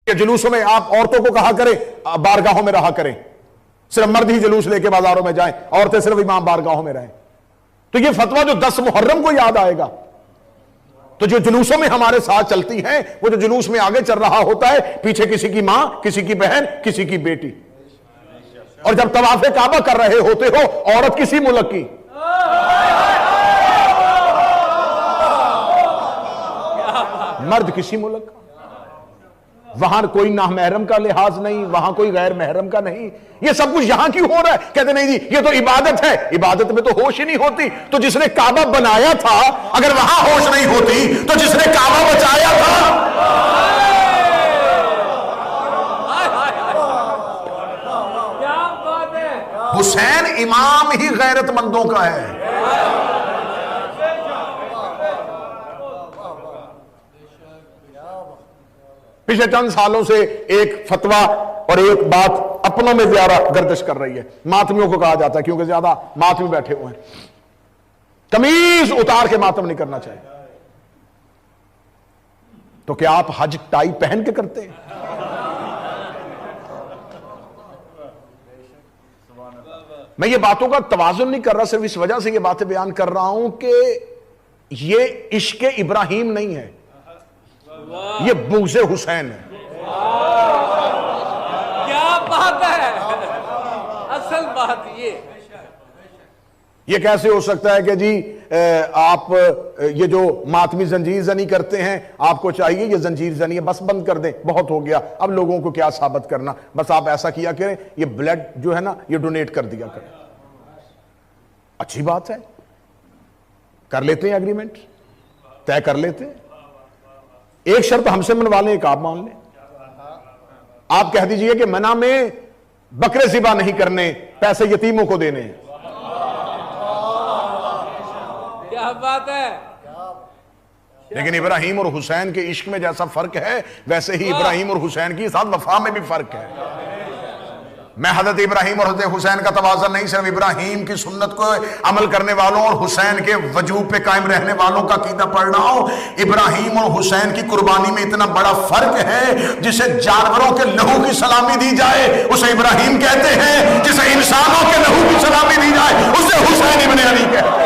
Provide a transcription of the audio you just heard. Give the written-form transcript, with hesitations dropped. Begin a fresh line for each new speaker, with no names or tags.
कि जुलूसों में आप औरतों को कहा करें बारगाहों में रहा करें, सिर्फ मर्द ही जुलूस लेके बाजारों में जाएं, औरतें सिर्फ इमाम बारगाहों में रहें। तो ये फतवा जो 10 मुहर्रम को याद आएगा, तो जो जुलूसों में हमारे साथ चलती हैं, वो जो जुलूस में आगे चल रहा होता है, पीछे किसी की मां, किसी की बहन, किसी की बेटी। और जब तवाफे काबा कर रहे होते हो, औरत किसी मुल्क की, मर्द किसी मुल्क का, वहां कोई नामहरम का लिहाज नहीं, वहां कोई गैर महरम का नहीं। ये सब कुछ यहां क्यों हो रहा है? कहते नहीं जी ये तो इबादत है, इबादत में तो होश ही नहीं होती। तो जिसने काबा बनाया था, अगर वहां होश नहीं होती, तो जिसने काबा बचाया था, हुसैन इमाम ही गैरतमंदों का है। पिछले चंद सालों से एक फतवा और एक बात अपनों में ज्यादा गर्दिश कर रही है। मातमियों को कहा जाता है, क्योंकि ज्यादा मातमी बैठे हुए हैं, कमीज उतार के मातम नहीं करना चाहिए। तो क्या आप हज टाई पहन के करते हैं? मैं ये बातों का तवाजुन नहीं कर रहा, सिर्फ इस वजह से ये बातें बयान कर रहा हूं कि ये इश्क़े इब्राहिम नहीं है, ये बुग़्ज़े हुसैन है।
क्या बात है, असल बात
ये कैसे हो सकता है कि जी आप ये जो मातमी जंजीर जनी करते हैं, आपको चाहिए ये जंजीर जनी बस बंद कर दें, बहुत हो गया, अब लोगों को क्या साबित करना, बस आप ऐसा किया करें, ये ब्लड जो है ना ये डोनेट कर दिया करें। अच्छी बात है, कर लेते हैं, एग्रीमेंट तय कर लेते हैं। एक शर्त हमसे मनवा लें, एक आप मान लें। आप कह दीजिए कि मना में बकरे ज़िबा नहीं करने, पैसे यतीमों को देने हैं।
क्या बात है।
लेकिन इब्राहिम और हुसैन के इश्क में जैसा फर्क है, वैसे ही इब्राहिम और हुसैन की साथ वफा में भी फर्क है। मैं हजरत इब्राहिम और हजरत हुसैन का तवाज़ुन नहीं, सिर्फ इब्राहिम की सुन्नत को अमल करने वालों और हुसैन के वजूब पे कायम रहने वालों का कीदा पढ़ रहा हूं। इब्राहिम और हुसैन की कुर्बानी में इतना बड़ा फर्क है, जिसे जानवरों के लहू की सलामी दी जाए उसे इब्राहिम कहते हैं, जिसे इंसानों के लहू की सलामी दी जाए उसे हुसैन इब्न अली कहते हैं।